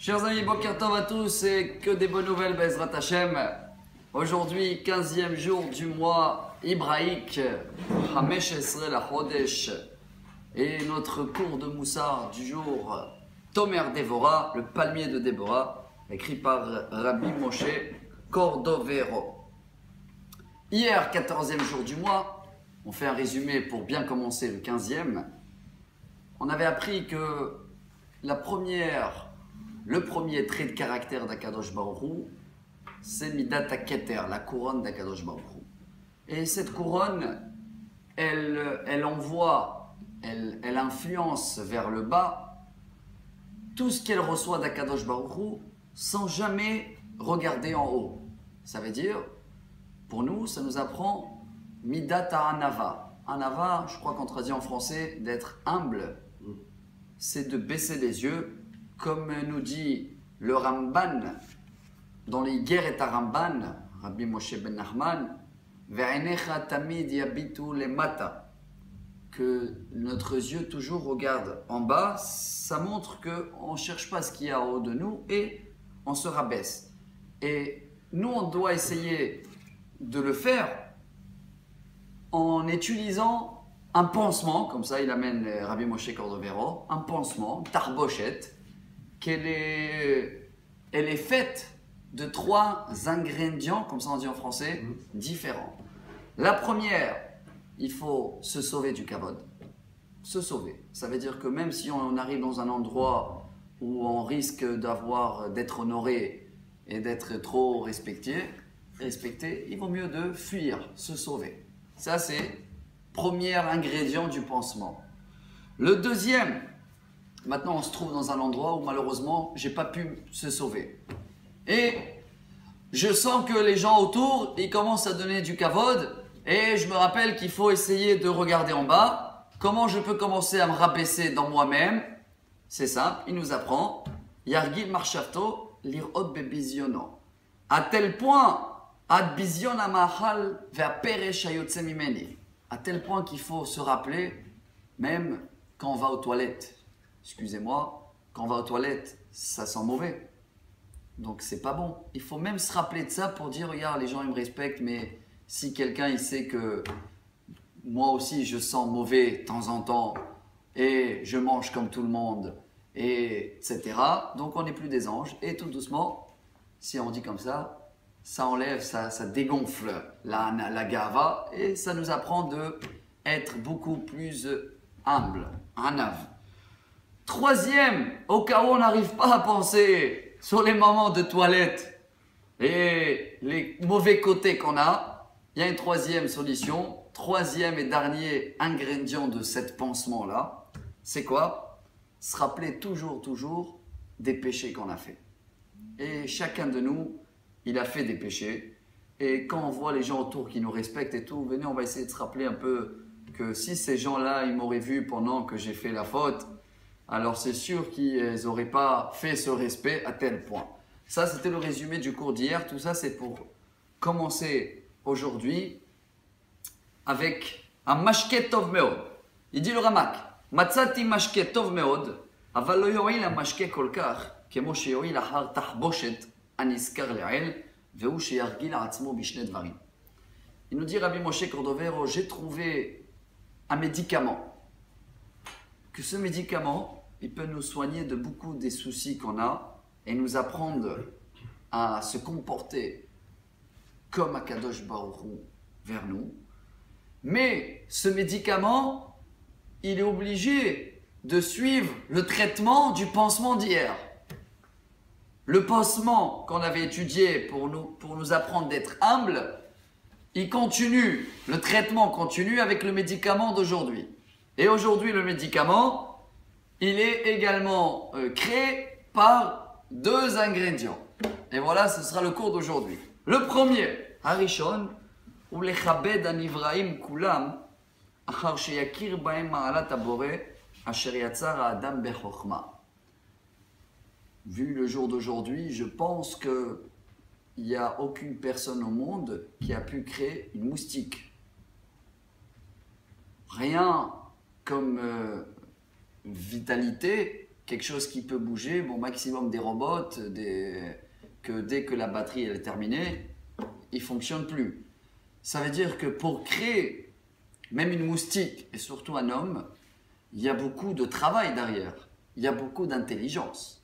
Chers amis, Boker Tov à tous et que des bonnes nouvelles, Bezrat Hashem. Aujourd'hui, 15e jour du mois hébraïque, Hamesh Esrei la Chodesh, et notre cours de Moussar du jour, Tomer Devora, le palmier de Déborah, écrit par Rabbi Moshe Cordovero. Hier, 14e jour du mois, on fait un résumé pour bien commencer le 15e. On avait appris que le premier trait de caractère d'Akadosh Baruch Hu, c'est Midat HaKeter, la couronne d'Akadosh Baruch Hu. Et cette couronne, elle influence vers le bas tout ce qu'elle reçoit d'Akadosh Baruch Hu sans jamais regarder en haut. Ça veut dire, pour nous, ça nous apprend Midat HaAnava. Anava, je crois qu'on traduit en français d'être humble, c'est de baisser les yeux, comme nous dit le Ramban dans les Guerres Ramban, Rabbi Moshe ben Nachman, Ve'enecha tamid yabitu lemata, que notre yeux toujours regarde en bas. Ça montre qu'on ne cherche pas ce qu'il y a en haut de nous et on se rabaisse. Et nous, on doit essayer de le faire en utilisant un pansement, comme ça il amène Rabbi Moshe Cordovero, un pansement, tarbochette, elle est faite de 3 ingrédients, comme ça on dit en français, différents. La première, il faut se sauver du kavod. Se sauver. Ça veut dire que même si on arrive dans un endroit où on risque d'être honoré et d'être trop respecté, il vaut mieux de fuir, se sauver. Ça c'est premier ingrédient du pansement. Le deuxième, maintenant on se trouve dans un endroit où malheureusement j'ai pas pu se sauver. Et je sens que les gens autour, ils commencent à donner du kavod et je me rappelle qu'il faut essayer de regarder en bas. Comment je peux commencer à me rabaisser dans moi-même? C'est simple, il nous apprend Yargil Marshavto lirot bebiziono. À tel point, ad bizion amachal ve'aperesh hayotze mimeni. À tel point qu'il faut se rappeler, même quand on va aux toilettes. Excusez-moi, quand on va aux toilettes, ça sent mauvais. Donc c'est pas bon. Il faut même se rappeler de ça pour dire, regarde, les gens ils me respectent, mais si quelqu'un il sait que moi aussi je sens mauvais de temps en temps, et je mange comme tout le monde, etc. Donc on n'est plus des anges. Et tout doucement, si on dit comme ça enlève, ça dégonfle la gava et ça nous apprend d'être beaucoup plus humble, anav. Troisième, au cas où on n'arrive pas à penser sur les moments de toilette et les mauvais côtés qu'on a, il y a une troisième solution, troisième et dernier ingrédient de cet pansement-là, c'est quoi? Se rappeler toujours des péchés qu'on a fait. Et chacun de nous, il a fait des péchés. Et quand on voit les gens autour qui nous respectent et tout, venez, on va essayer de se rappeler un peu que si ces gens-là, ils m'auraient vu pendant que j'ai fait la faute, alors c'est sûr qu'ils n'auraient pas fait ce respect à tel point. Ça, c'était le résumé du cours d'hier. Tout ça, c'est pour commencer aujourd'hui avec un mashke tov meod. Il dit le Ramak, Matzati mashke tov meod, aval lo yo'il ha mashke kol kach, kemo sheyo'il ahar tahboshet, il nous dit Rabbi Moshe Cordovero, j'ai trouvé un médicament. Que ce médicament, il peut nous soigner de beaucoup des soucis qu'on a et nous apprendre à se comporter comme Akadosh Baruch Hu vers nous. Mais ce médicament, il est obligé de suivre le traitement du pansement d'hier. Le pansement qu'on avait étudié pour nous apprendre d'être humble, il continue, le traitement continue avec le médicament d'aujourd'hui. Et aujourd'hui, le médicament, il est également créé par 2 ingrédients. Et voilà, ce sera le cours d'aujourd'hui. Le premier, Harishon, ou lechabed anivraim kulam, achar sheyakir bahem ma'alat habore, asher yatzar ha'adam bechokhma. Vu le jour d'aujourd'hui, je pense qu'il n'y a aucune personne au monde qui a pu créer une moustique. Rien comme vitalité quelque chose qui peut bouger, bon, maximum des robots, que dès que la batterie elle est terminée, il ne fonctionne plus. Ça veut dire que pour créer même une moustique, et surtout un homme, il y a beaucoup de travail derrière, il y a beaucoup d'intelligence.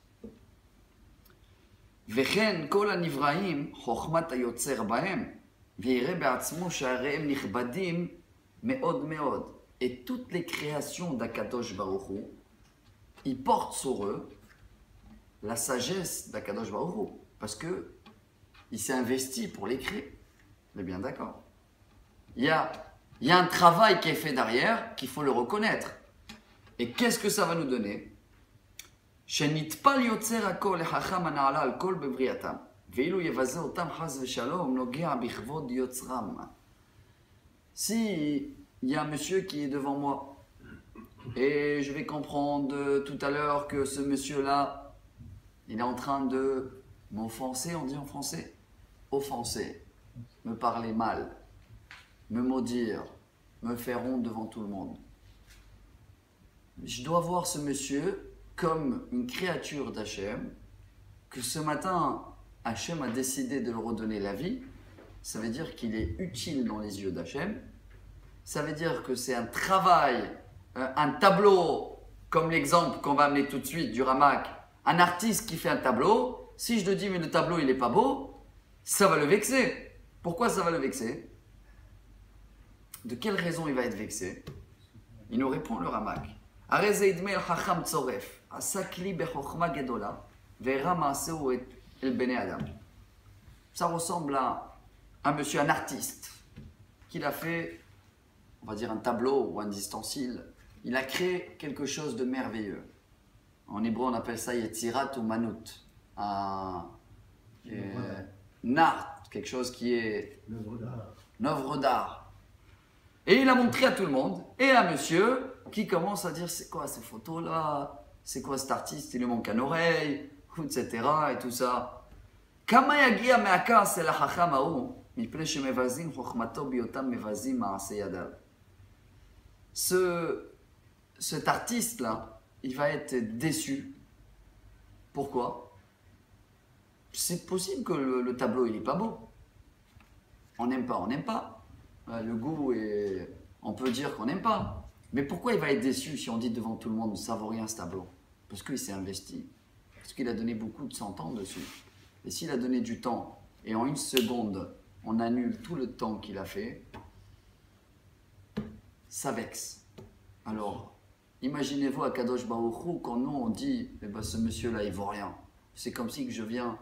וכן כל הנבראים חוכמת היוצר בהם ויראה בעצמו שהרי הם נכבדים מאוד מאוד. Et toutes les créations d'Akadosh Baruch Hu, ils portent sur eux la sagesse d'Akadosh Baruch Hu, parce que il s'est investi pour les créer. On est bien d'accord. Il y a un travail qui est fait derrière qu'il faut le reconnaître. Et qu'est-ce que ça va nous donner? שנטפל יוצר הכל לחכם הנעלה על כל בבריאתם, ואילו יבזה אותם חס ושלום נוגע בכבוד יוצרם. Si il y a un monsieur qui est devant moi, et je vais comprendre tout à l'heure que ce monsieur-là, il est en train de m'offenser, on dit en français, offenser, me parler mal, me maudire, me faire honte devant tout le monde. Je dois voir ce monsieur comme une créature d'Hachem, que ce matin, Hachem a décidé de le redonner la vie. Ça veut dire qu'il est utile dans les yeux d'Hachem. Ça veut dire que c'est un travail, un tableau, comme l'exemple qu'on va amener tout de suite du Ramak. Un artiste qui fait un tableau, si je te dis mais le tableau il n'est pas beau, ça va le vexer. Pourquoi ça va le vexer? De quelle raison il va être vexé? Il nous répond le Ramak. Ça ressemble à un monsieur, un artiste, qu'il a fait, on va dire un tableau ou un ustensile. Il a créé quelque chose de merveilleux. En hébreu, on appelle ça yetzirat ou manut. Un art, quelque chose qui est une œuvre d'art. Et il a montré à tout le monde, et à monsieur qui commence à dire c'est quoi ces photos-là, c'est quoi cet artiste, il lui manque une oreille, etc. et tout ça. Cet artiste-là, il va être déçu. Pourquoi? C'est possible que le tableau, il n'est pas beau. On n'aime pas, on n'aime pas. Le goût, on peut dire qu'on n'aime pas. Mais pourquoi il va être déçu si on dit devant tout le monde, ça ne vaut rien ce tableau? Parce qu'il s'est investi. Parce qu'il a donné beaucoup de son temps dessus. Et s'il a donné du temps, et en une seconde, on annule tout le temps qu'il a fait, ça vexe. Alors, imaginez-vous à Kadosh Baruch Hu, quand nous on dit, eh ben, ce monsieur-là, il ne vaut rien. C'est comme si que je viens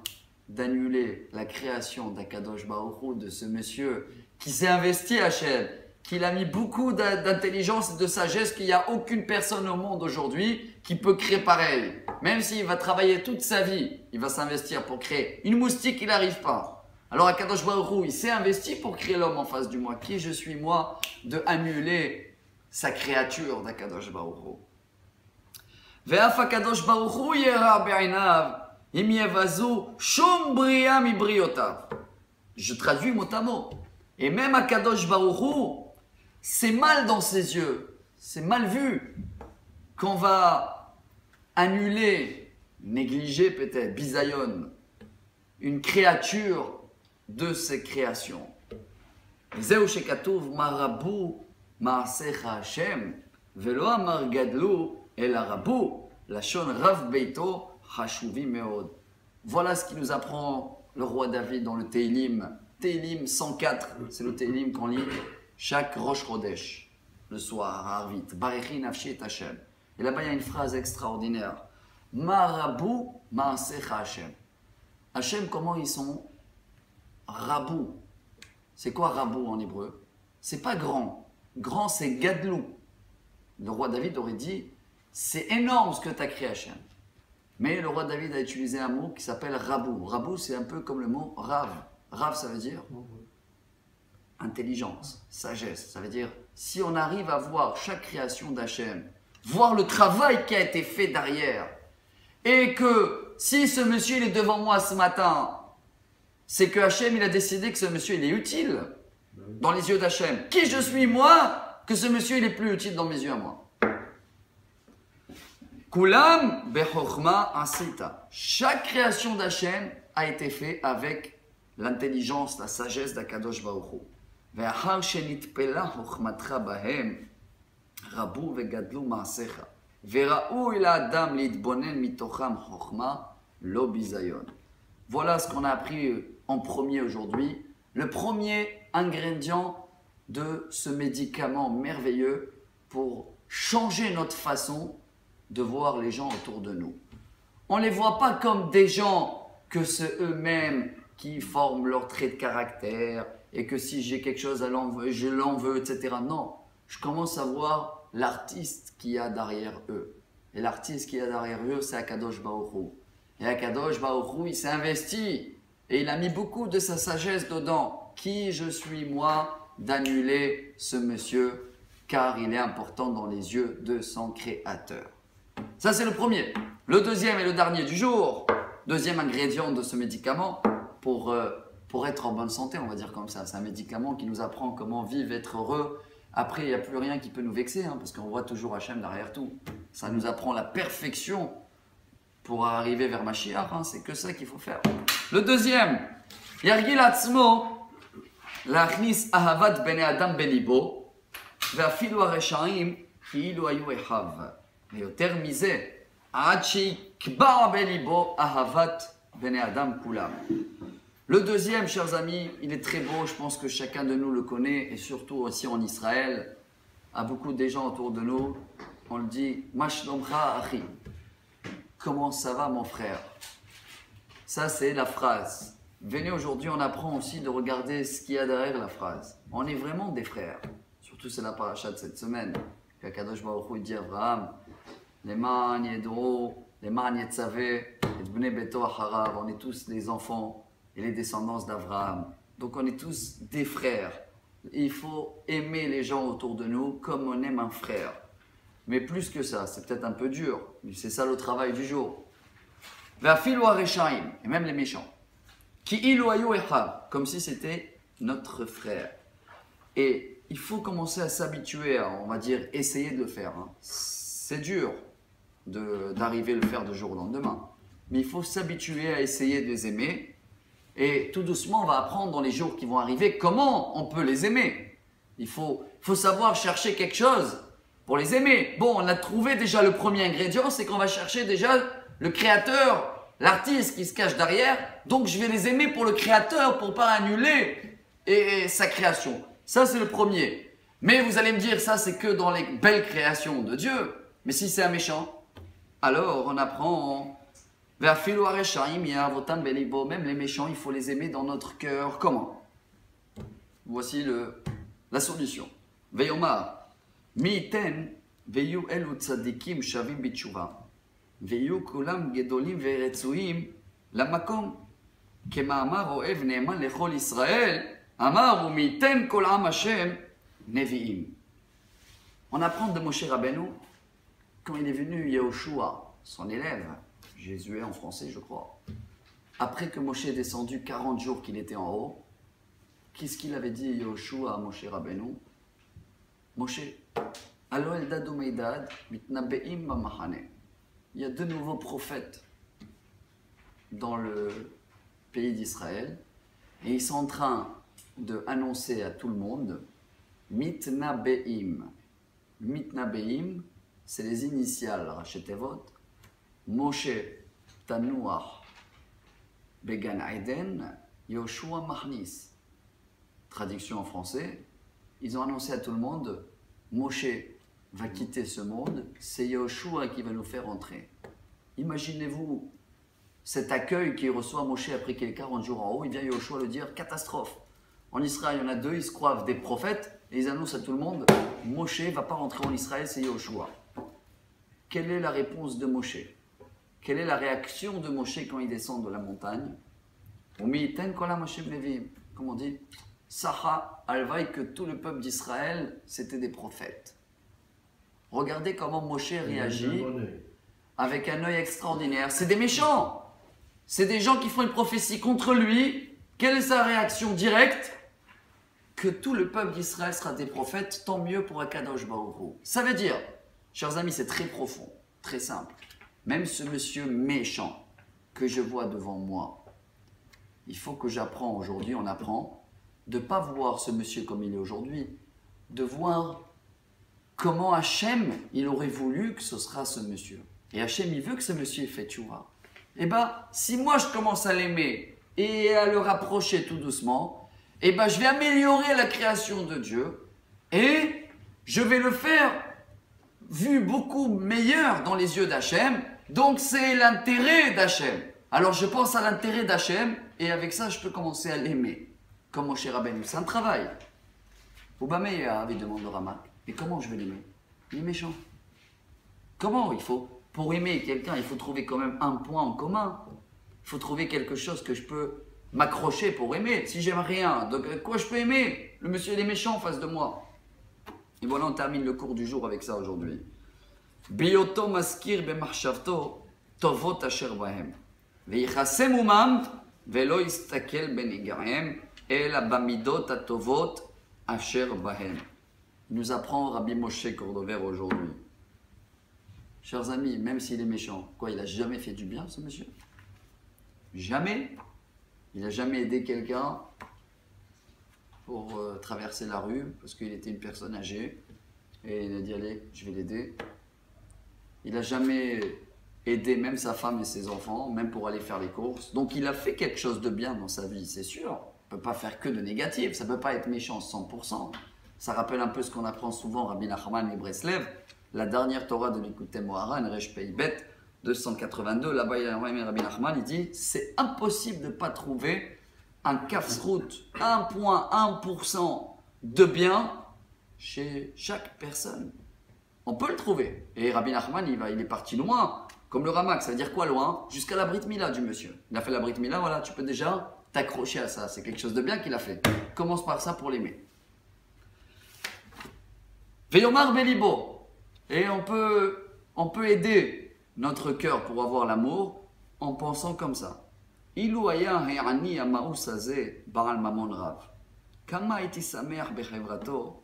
d'annuler la création d'Akadosh Baruch Hu, de ce monsieur qui s'est investi à Hachem, qu'il a mis beaucoup d'intelligence et de sagesse, qu'il n'y a aucune personne au monde aujourd'hui qui peut créer pareil. Même s'il va travailler toute sa vie, il va s'investir pour créer une moustique, il n'arrive pas. Alors Akadosh Baruch Hu, il s'est investi pour créer l'homme en face du moi. Qui je suis moi de annuler sa créature d'Akadosh Baruch Hu? Ve'af Akadosh Baruch Hu yera be'inav im yevazu shum bria mi briotav. Je traduis mot à mot. Et même Akadosh Baruch Hu, c'est mal dans ses yeux, c'est mal vu qu'on va annuler, négliger peut-être, bisayon, une créature de ses créations. Zeu shekatuv marabu ma'asecha Hashem velo amar gadlu el arabu lashon rav beito chashuvi meod. Voilà ce qui nous apprend le roi David dans le Teilim. Teilim 104, c'est le Teilim qu'on lit chaque Rosh Chodesh, le soir, à Arvit. Barechi nafshi et Hashem. Et là-bas, il y a une phrase extraordinaire. Marabu ma'asecha Hashem. Hashem, comment ils sont? Rabou. C'est quoi Rabou en hébreu? C'est pas grand. Grand, c'est gadlou. Le roi David aurait dit, c'est énorme ce que tu as créé Hashem. Mais le roi David a utilisé un mot qui s'appelle Rabou. Rabou, c'est un peu comme le mot Rav. Rav, ça veut dire intelligence, sagesse. Ça veut dire, si on arrive à voir chaque création d'Hachem, voir le travail qui a été fait derrière, et que si ce monsieur il est devant moi ce matin, c'est que Hachem il a décidé que ce monsieur il est utile dans les yeux d'Hachem. Qui je suis moi que ce monsieur il est plus utile dans mes yeux à moi? Kulam bechokma asita. Chaque création d'Hachem a été faite avec l'intelligence, la sagesse d'Akadosh Baruch Hu. Ve'achar shenitpela chokhmatcha bahem, rabu vegadlu ma'asecha. Ve'ra'u ila adam litbonen mitocham chokhma lo bizayon. Voilà ce qu'on a appris en premier aujourd'hui. Le premier ingrédient de ce médicament merveilleux pour changer notre façon de voir les gens autour de nous. On ne les voit pas comme des gens que c'est eux-mêmes qui forment leur trait de caractère et que si j'ai quelque chose, je l'en veux, etc. Non, je commence à voir l'artiste qu'il y a derrière eux. Et l'artiste qu'il y a derrière eux, c'est Akadosh Baruch Hu. Et Akadosh Baruch Hu, il s'est investi et il a mis beaucoup de sa sagesse dedans. Qui je suis moi d'annuler ce monsieur, car il est important dans les yeux de son créateur. Ça, c'est le premier. Le deuxième et le dernier du jour, deuxième ingrédient de ce médicament, pour être en bonne santé, on va dire comme ça. C'est un médicament qui nous apprend comment vivre, être heureux. Après, il n'y a plus rien qui peut nous vexer, parce qu'on voit toujours Hachem derrière tout. Ça nous apprend la perfection pour arriver vers Mashiach. C'est que ça qu'il faut faire. Le deuxième, Yargil Atzmo, Lachnis Ahavat Bene Adam Belibo, Ve'afilu Hareshaim, Ki'ilu Hayu Echav. ויותר מזה, עד שיקבע בליבו אהבת בני אדם כולם. Le deuxième, chers amis, il est très beau, je pense que chacun de nous le connaît, et surtout aussi en Israël, à beaucoup des gens autour de nous, on le dit, Ma shlomcha achi. Comment ça va mon frère? Ça c'est la phrase. Venez aujourd'hui, on apprend aussi de regarder ce qu'il y a derrière la phrase. On est vraiment des frères. Surtout c'est la paracha de cette semaine. Qu'Akadosh Baruch Hu dit à Abraham, Leman yedro, leman yetzavé, et bnei beto acharav. On est tous les enfants et les descendants d'Abraham. Donc on est tous des frères. Il faut aimer les gens autour de nous comme on aime un frère. Mais plus que ça, c'est peut-être un peu dur, mais c'est ça le travail du jour. Ve'afilu hareshaim, et même les méchants. Ki'ilu hayu echav, comme si c'était notre frère. Et il faut commencer à s'habituer à, on va dire, essayer de le faire. C'est dur d'arriver à le faire de jour au lendemain. Mais il faut s'habituer à essayer de les aimer. Et tout doucement, on va apprendre dans les jours qui vont arriver comment on peut les aimer. Il faut savoir chercher quelque chose pour les aimer. Bon, on a trouvé déjà le premier ingrédient, c'est qu'on va chercher déjà le créateur, l'artiste qui se cache derrière. Donc, je vais les aimer pour le créateur, pour ne pas annuler sa création. Ça, c'est le premier. Mais vous allez me dire, ça, c'est que dans les belles créations de Dieu. Mais si c'est un méchant, alors on apprend, même les méchants, il faut les aimer dans notre cœur. Comment? Voici la solution. Veyomar, mi'iten veyu elu tzadikim shavim bitshuva, veyu kulam gedolim veretzuim lamakom, kema'amar oev ne'eman lechol Israël, amar u'mi'iten kol am Hashem nevi'im. On apprend de Moshe Rabbeinu, quand il est venu Yehoshua, son élève, Jésus en français je crois, après que Moshe est descendu 40 jours qu'il était en haut, qu'est-ce qu'il avait dit Yehoshua à Moshe Rabbeinu? Moshe, Alo Eldad u'Meidad mitnabe'im b'machane. Il y a deux nouveaux prophètes dans le pays d'Israël et ils sont en train d'annoncer à tout le monde mitnabe'im. Mitnabe'im, c'est les initiales Rachetevot, Moshe Tanuach Began Eden, Yoshua Machnis. Traduction en français, ils ont annoncé à tout le monde, Moshe va quitter ce monde, c'est Yoshua qui va nous faire entrer. Imaginez-vous cet accueil qu'il reçoit Moshe après qu'il est 40 jours en haut, il vient Yoshua le dire, catastrophe. En Israël, il y en a deux, ils se croient des prophètes, et ils annoncent à tout le monde, Moshe ne va pas rentrer en Israël, c'est Yoshua. Quelle est la réponse de Moshe? Quelle est la réaction de Moshe quand il descend de la montagne? Comme on dit, Saha alvaï que tout le peuple d'Israël, c'était des prophètes. Regardez comment Moshe réagit avec un œil extraordinaire. C'est des méchants. C'est des gens qui font une prophétie contre lui. Quelle est sa réaction directe? Que tout le peuple d'Israël sera des prophètes, tant mieux pour Akadosh Baruch Hu. Ça veut dire, chers amis, c'est très profond. très simple. Même ce monsieur méchant que je vois devant moi, il faut que j'apprends aujourd'hui, on apprend, de ne pas voir ce monsieur comme il est aujourd'hui, de voir comment Hachem, il aurait voulu que ce sera ce monsieur. Et Hachem, il veut que ce monsieur ait fait tchouva. Eh bien, si moi je commence à l'aimer et à le rapprocher tout doucement, eh bien, je vais améliorer la création de Dieu et je vais le faire vu beaucoup meilleur dans les yeux d'Hachem. Donc, c'est l'intérêt d'Hachem. Alors, je pense à l'intérêt d'Hachem et avec ça, je peux commencer à l'aimer. Comme Moshe Rabbeinu. C'est un travail. Obamé avait demandé au Ramak. Et comment je vais l'aimer? Il est méchant. Comment il faut? Pour aimer quelqu'un, il faut trouver quand même un point en commun. Il faut trouver quelque chose que je peux m'accrocher pour aimer. Si j'aime rien, donc quoi je peux aimer? Le monsieur il est méchant en face de moi. Et voilà, on termine le cours du jour avec ça aujourd'hui. Biyoto maskir b'machshavto tovot asher bahem v'yichasem umam velo yistakel benigahem el abamidot atovot asher bahem. Il nous apprend Rabbi Moshe Cordover aujourd'hui. Chers amis, même s'il est méchant, quoi, il n'a jamais fait du bien, ce monsieur? Jamais. Il n'a jamais aidé quelqu'un pour traverser la rue, parce qu'il était une personne âgée, et il a dit, allez, je vais l'aider. Il n'a jamais aidé même sa femme et ses enfants, même pour aller faire les courses. Donc il a fait quelque chose de bien dans sa vie, c'est sûr. On ne peut pas faire que de négatif, ça ne peut pas être méchant 100%. Ça rappelle un peu ce qu'on apprend souvent, Rabbi Nachman et Breslev, la dernière Torah de l'Ikutei Moharan, Resh Peibet 282, là-bas il y a Rabbi Nachman, il dit c'est impossible de ne pas trouver un kafsrout, 1,1% de bien chez chaque personne. On peut le trouver. Et Rabbi Nachman, il est parti loin, comme le Ramak, ça veut dire quoi loin? Jusqu'à la Brit Mila du monsieur. Il a fait la Brit Mila, voilà, tu peux déjà t'accrocher à ça, c'est quelque chose de bien qu'il a fait. Commence par ça pour l'aimer. Veyomar Belibo. Et on peut aider notre cœur pour avoir l'amour en pensant comme ça. Ilou aya he'ani amaus hazeh ba'al mamon rav. Kama iti sameach bechevrato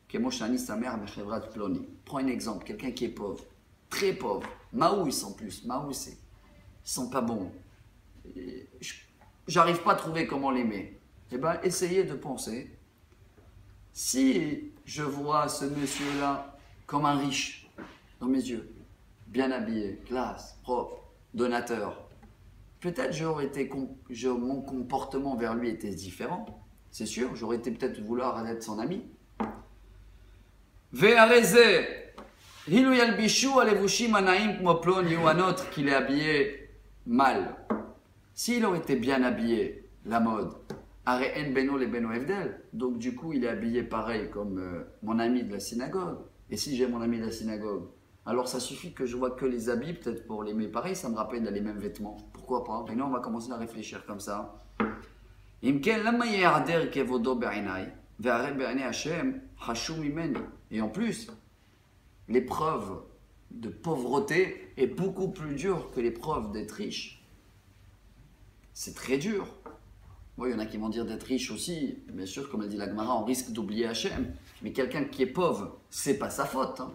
kemo shani sameach bechevrat ploni. Prends un exemple, quelqu'un qui est pauvre, très pauvre, maous en plus, maous, ils sont pas bons. J'arrive pas à trouver comment l'aimer. Eh bien, essayez de penser. Si je vois ce monsieur-là comme un riche dans mes yeux, bien habillé, classe, propre, donateur, peut-être mon comportement vers lui était différent. C'est sûr, j'aurais été peut-être vouloir être son ami. Ve'areze, hilu yalbishu alevushim anaim kmo ploni ou un autre qu'il est habillé mal. S'il aurait été bien habillé, la mode, Areen beno le beno evdel. Donc du coup, il est habillé pareil comme mon ami de la synagogue. Et si j'ai mon ami de la synagogue, alors ça suffit que je vois que les habits, peut-être pour l'aimer pareil, ça me rappelle les mêmes vêtements. Pourquoi pas? Et non, on va commencer à réfléchir comme ça. Et en plus, l'épreuve de pauvreté est beaucoup plus dure que l'épreuve d'être riche. C'est très dur. Bon, il y en a qui vont dire d'être riche aussi. Bien sûr, comme elle dit la Gemara, on risque d'oublier Hachem. Mais quelqu'un qui est pauvre, c'est pas sa faute. Hein.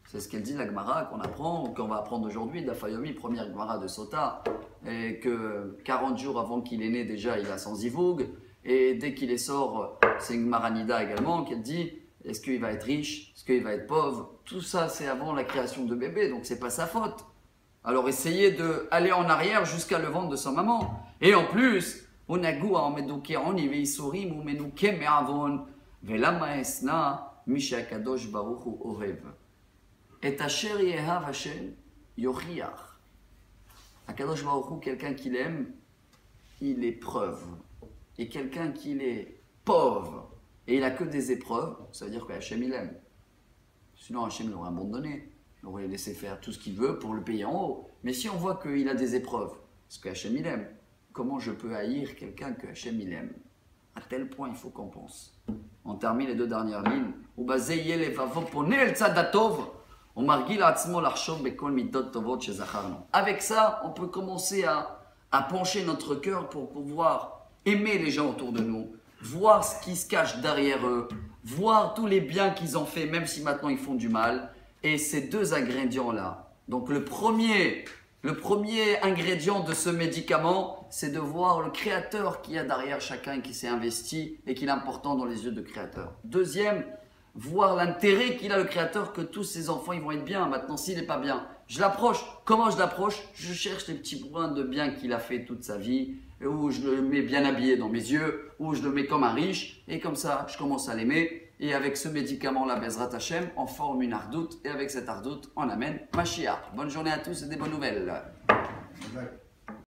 C'est ce qu'elle dit la Gemara, qu'on apprend, qu'on va apprendre aujourd'hui, d'Afayomi, première Gemara de Sota, et que 40 jours avant qu'il est né, déjà, il a sans zivoug. Et dès qu'il est sort, c'est une Gemara Nida également, qu'elle dit, est-ce qu'il va être riche? Est-ce qu'il va être pauvre? Tout ça, c'est avant la création de bébé, donc c'est pas sa faute. Alors essayez d'aller en arrière jusqu'à le ventre de sa maman. Et en plus, on a goût à on y veille sourim ou menouke me'avon velama esna mishakadosh baruchu orev et asher yehav Hashem yochiach. Akadosh baruchu, quelqu'un qu'il aime, il épreuve. Et quelqu'un qui est pauvre et il a que des épreuves, ça veut dire que Hashem il aime. Sinon Hashem l'aurait abandonné, il aurait laissé faire tout ce qu'il veut pour le payer en haut. Mais si on voit qu'il a des épreuves, parce que Hashem il aime, comment je peux haïr quelqu'un que Hachem il aime? À tel point il faut qu'on pense. On termine les deux dernières lignes. Avec ça, on peut commencer à pencher notre cœur pour pouvoir aimer les gens autour de nous, voir ce qui se cache derrière eux, voir tous les biens qu'ils ont fait, même si maintenant ils font du mal, Et ces deux ingrédients-là, donc le premier ingrédient de ce médicament, c'est de voir le créateur qu'il y a derrière chacun qui s'est investi et qu'il est important dans les yeux de créateur. Deuxième, voir l'intérêt qu'il a le créateur que tous ses enfants ils vont être bien. Maintenant, s'il n'est pas bien, je l'approche. Comment je l'approche? Je cherche les petits points de bien qu'il a fait toute sa vie, où je le mets bien habillé dans mes yeux, où je le mets comme un riche, et comme ça, je commence à l'aimer. Et avec ce médicament-là, Bezrat Hashem, on forme une ardoute, et avec cette ardoute, on amène Mashiach. Bonne journée à tous et des bonnes nouvelles.